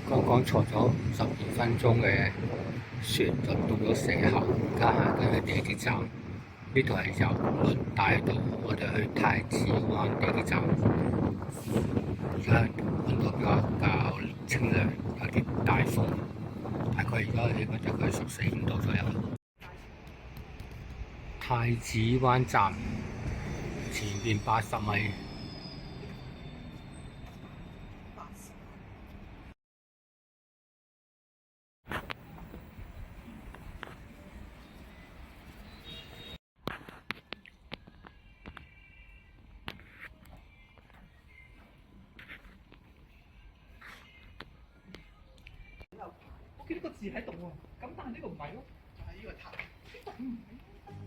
剛剛坐咗52分鐘嘅船就到咗蛇口，而家行緊去地鐵站。呢度係郵輪大道，我哋去太子灣地鐵站。而家溫度比較清涼，有啲大風，大概而家氣溫大概14、15度左右。太子灣站前邊80米。我見到個字喺度喎，咁但係呢個唔係咯，就係呢個塔。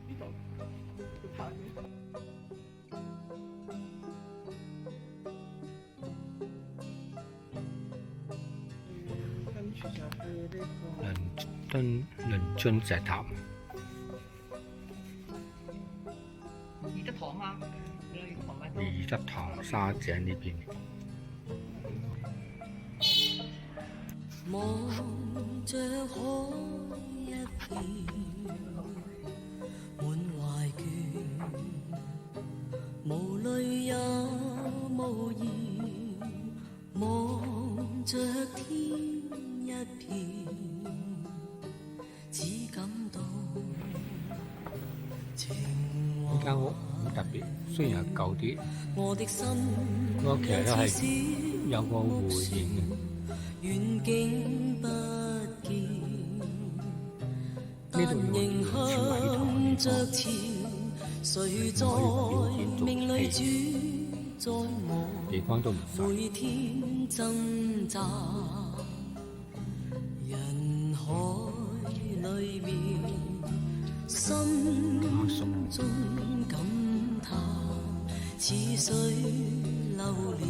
呢度唔係呢度個塔嘅。跟住就去倫敦石塔。義德堂啊，義德堂沙井呢邊。望着海一片，滿懷倦，無淚也無言。望着天一片，只感到情呢間屋好特別，雖然係舊啲，我的心不過其實都係有個回應嘅。遠景不見，但仍向着前。誰在命裏主宰我？地方都唔細。每天掙扎，人海裏面，心中感嘆，似水流連。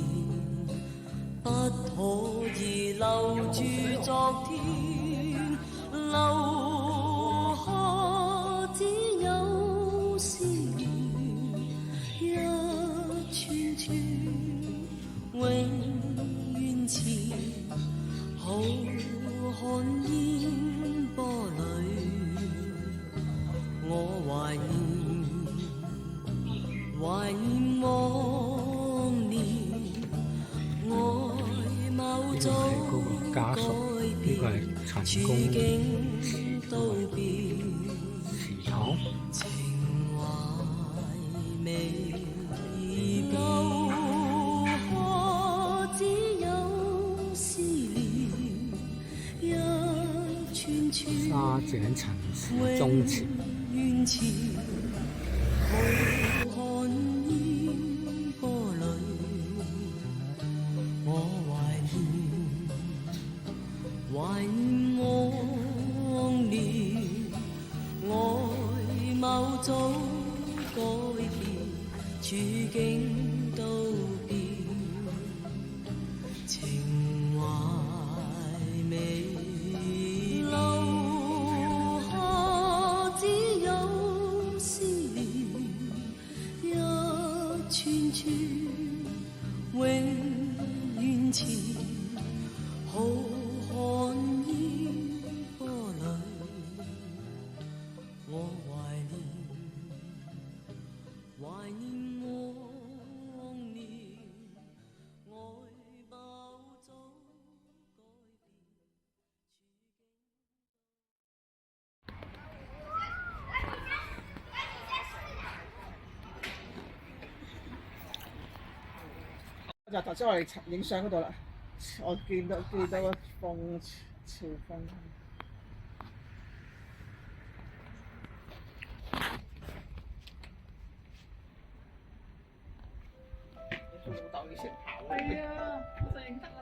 不可以留住昨天，留下只有思念，一串串永遠纏，浩瀚煙波裏，我懷念往年。呢個係嗰個家屬，呢個係陳公祠堂。情懷未留下，只有思念，一串串沙井陳氏宗祠。遠纏，浩瀚煙波裏，我懷念往年，外貌早改變，處境都變，情懷未留下，只有思念，一串串永遠纏，浩瀚煙波裏，我懷念往年，外貌早改變。就頭先我哋影相嗰度啦，我見到個鳳朝鳳。你老豆以前跑嘅。係啊，我就認得啦。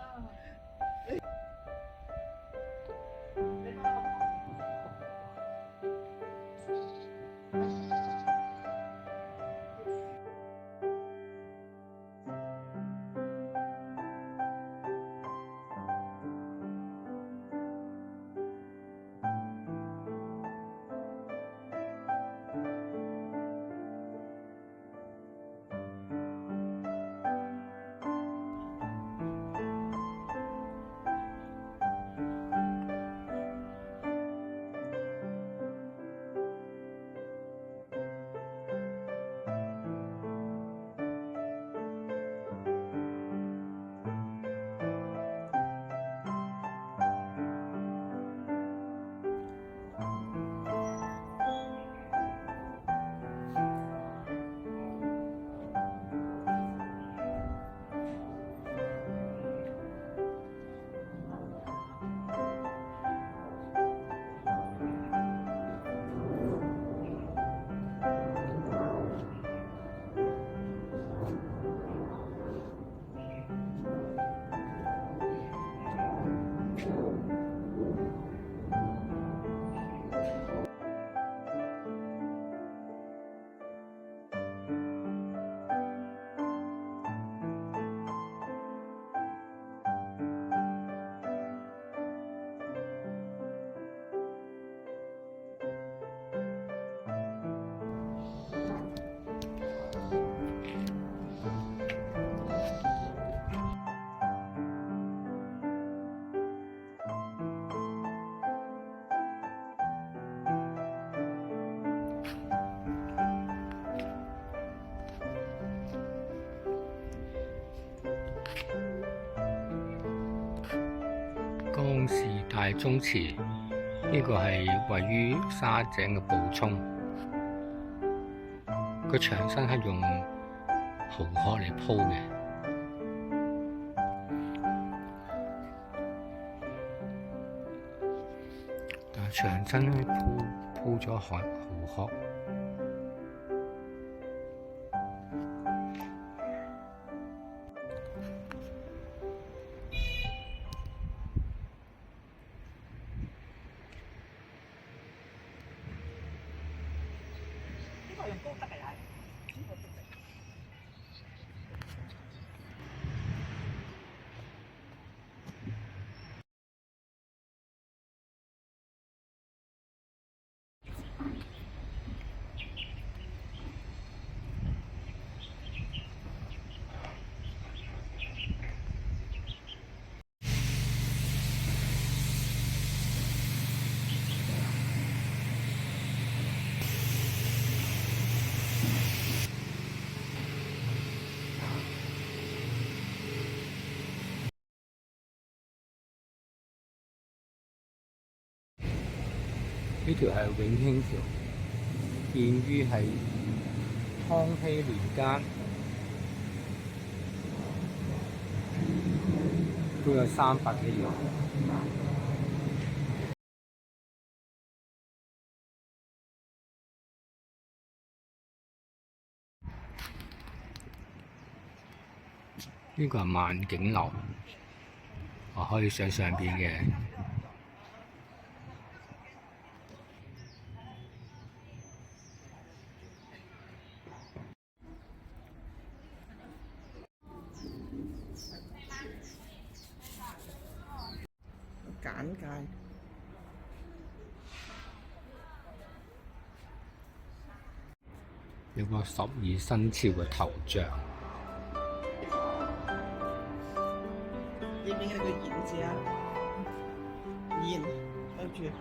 江氏大宗祠，呢個係位於沙井嘅步衝，個牆身係用蠔殼嚟鋪嘅，但係牆身咧鋪咗蠔殼。呢個用高德嚟係。呢條係永興橋，建於係康熙年間，都有300幾年。呢個係萬景樓，我可以上邊嘅。簡介有個12生肖嘅頭像，呢邊係個言字啊，言對住。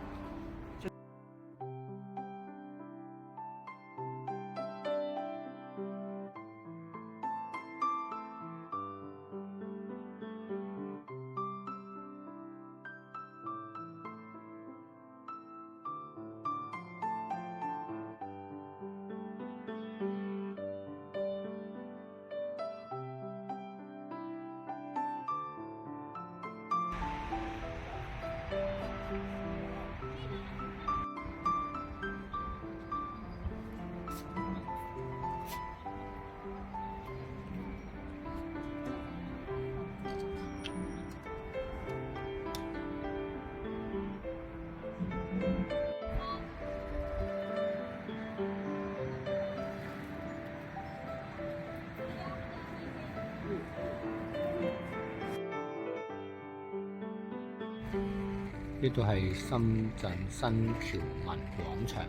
呢度係深圳新僑民廣場，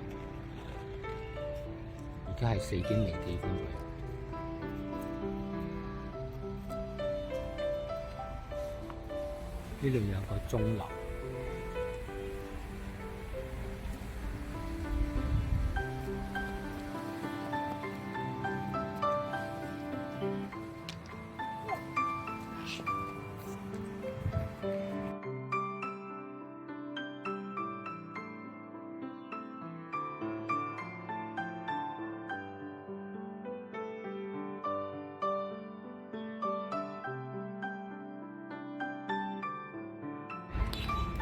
而家係4點零幾分左右。呢度有個鐘樓。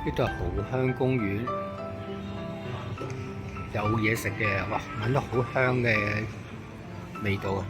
呢度係蠔香公園，有嘢食嘅，哇！聞到好香嘅味道啊！